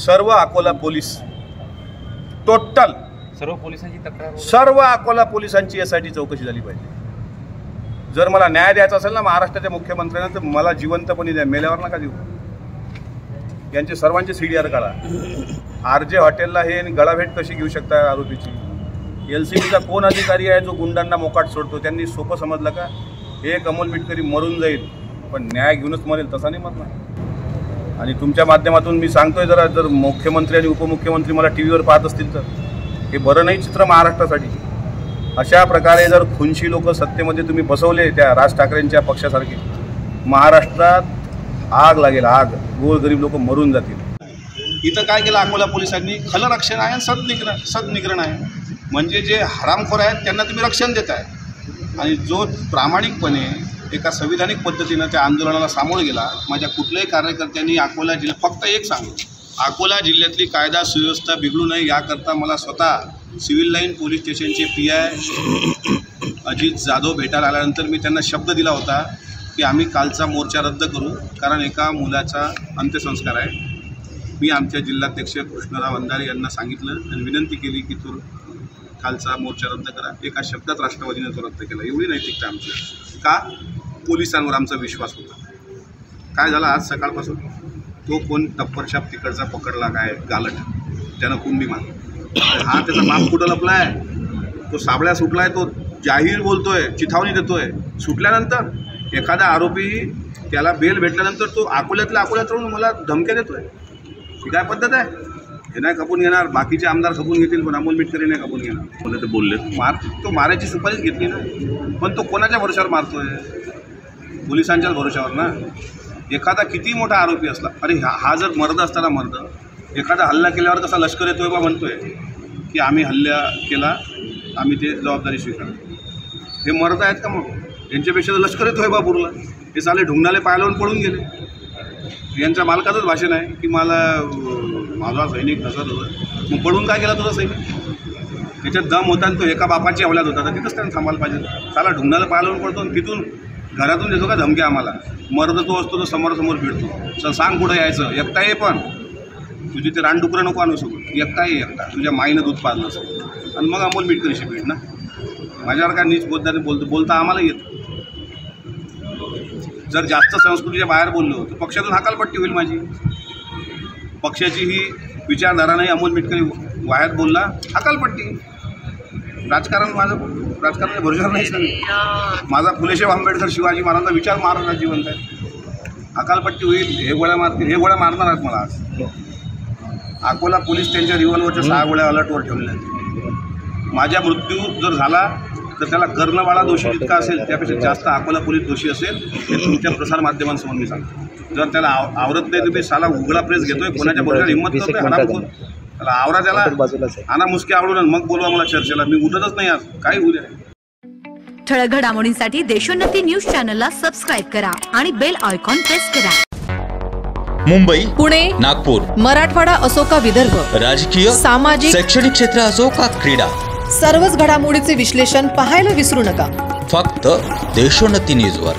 सर्व Akola police total सर्व पोलिसांची तक्रार सर्व अकोला पोलिसांची यासाठी चौकशी झाली पाहिजे। जर मला न्याय द्यायचा असेल ना महाराष्ट्राच्या मुख्यमंत्र्यांना, तर मला जिवंतपणे द्या, मेल्यावर नका देऊ। यांचे सर्वांचे सीडीआर काढा। आरजे हॉटेलला हे गळाभेट कशी घेऊ शकता आरोपीची? एलसीबीचा कोण अधिकारी आहे जो गुंडांना मोकाट सोडतो? त्यांनी सोपं समजलं का? एक अमोल मिटकरी मरून जाईल पण न्याय घेऊनच मरेल, तसा नाही मरणार। आणि तुमच्या माध्यमातून मी सांगतोय, जर मुख्यमंत्री आणि उपमुख्यमंत्री मला टीव्हीवर पाहत असतील तर हे बरं नाही चित्र महाराष्ट्रासाठी। अशा प्रकारे जर खुनशी लोक सत्तेमध्ये तुम्ही बसवले त्या राज ठाकरेंच्या पक्षासारखे, महाराष्ट्रात आग लागेल, आग। गोरगरीब लोक मरून जातील। इथं काय केलं अकोला पोलिसांनी? खलरक्षण आहे, सदनिग्रहण आहे। म्हणजे जे हरामखोर आहेत त्यांना तुम्ही रक्षण देताय, आणि जो प्रामाणिकपणे एका संविधानिक पद्धतीनं त्या आंदोलनाला सामोरं गेला, माझ्या कुठल्याही कार्यकर्त्यांनी अकोला जिल्हा, फक्त एक सांगू, अकोला जिल्ह्यातली कायदा सुव्यवस्था बिघडू नये याकरता मला स्वतः सिव्हिल लाईन पोलीस स्टेशनचे PI अजित जाधव भेटायला आल्यानंतर मी त्यांना शब्द दिला होता की आम्ही कालचा मोर्चा रद्द करू, कारण एका मुलाचा अंत्यसंस्कार आहे। मी आमच्या जिल्हाध्यक्ष कृष्णराव अंधारे यांना सांगितलं आणि विनंती केली की तो कालचा मोर्चा रद्द करा। एका शब्दात राष्ट्रवादीने तो रद्द केला। एवढी नैतिकता आमची, का? पोलिसांवर आमचा विश्वास होता। काय झालं आज सकाळपासून? तो कोण टप्परशाप तिकडचा पकडला, काय गालट, त्यानं कुंडी मारली। हा त्याचा माप कुठं लपला आहे? तो साबळ्या सुटलाय, तो जाहीर बोलतोय, चिथावणी देतोय। सुटल्यानंतर एखादा आरोपी त्याला बेल भेटल्यानंतर तो अकोल्यात राहून मला धमक्या देतोय। ही काय पद्धत आहे? हे नाही खपून घेणार, बाकीचे आमदार खपून घेतील पण अमोल मिटकरी नाही खपून घेणार। मला ते बोलले तो मारायची सुपारीच घेतली ना, पण तो कोणाच्या भरोशावर मारतोय? पोलिसांच्याच भरोशावर ना। एखादा किती मोठा आरोपी असला, अरे हा जर मर्द असताना मर्द, एखादा हल्ला केल्यावर कसा लष्कर येतोय बा म्हणतोय की आम्ही हल्ला केला, आम्ही ते जबाबदारी स्वीकारतो। हे मर्द आहेत का? मग यांच्यापेक्षा लष्कर येतोय बा बुरला। हे साले ढुंगणाले पायलावून पळून गेले। यांच्या मालकाचंच भाषण आहे की माझा सैनिक नसत होता, मग पडून काय केला तुझा सैनिक? त्याच्यात दम होता आणि तो एका बापाची अवलाद होता, तर तिथंच त्यानं थांबायला पाहिजे। साला ढुंगणाला पायलावून पडतो आणि तिथून घरातून देतो का धमक्या आम्हाला? मर्द तो असतो तो समोरासमोर फिरतो। सांग कुठं यायचं? एकटा ये, पण तुझी ते रानडुकरं नको आणू शकू, एकटा ये, एकटा तुझ्या माईनं दूध पाजलं असं, आणि मग अमोल मिटकरीशी भेट ना। माझ्यावर काय नीच बोलता बोलता आम्हाला येतं। जर जास्त संस्कृतीच्या बाहेर बोललो तर पक्षातून हकालपट्टी होईल माझी। पक्षाची ही विचारधारा नाही, अमोल मिटकरी बाहेर बोलला हकालपट्टी। राजकारणाच्या भरोशावर नाही सर। माझा फुलेशाह आंबेडकर शिवाजी महाराजांचा विचार महाराष्ट्रात जिवंत आहे। अकालपट्टी होईल, हे गोळ्या मारतील, हे गोळ्या मारणार आहेत मला आज। अकोला पोलीस त्यांच्या रिव्हॉल्वरच्या 6 गोळ्या अलर्टवर ठेवल्या आहेत। माझा मृत्यू जर झाला तर त्याला कर्णबाळा दोषी जितका असेल त्यापेक्षा जास्त अकोला पोलीस दोषी असेल, हे तुमच्या प्रसारमाध्यमांसमोर मी सांगतो। जर त्याला आवरत नाही, तुम्ही साला उघडा प्रेस घेतोय, कोणाच्या बरोबर हिंमत करतोय, हरामखोर, त्याला आवरा, त्याला आणा मुसके आवडून, मग बोलवा मला चर्चेला। मी उठतच नाही आज, काही होऊ द्या। ठळक घडामोडींसाठी देशोन्नती न्यूज चॅनलला सबस्क्राईब करा आणि बेल आयकॉन प्रेस करा। मुंबई, पुणे, नागपूर, मराठवाडा असो का विदर्भ, राजकीय, सामाजिक, शैक्षणिक क्षेत्र असो का क्रीडा, सर्वच घडामोडीचे विश्लेषण पाहायला विसरू नका। फक्त देशोन्नती न्यूजवर।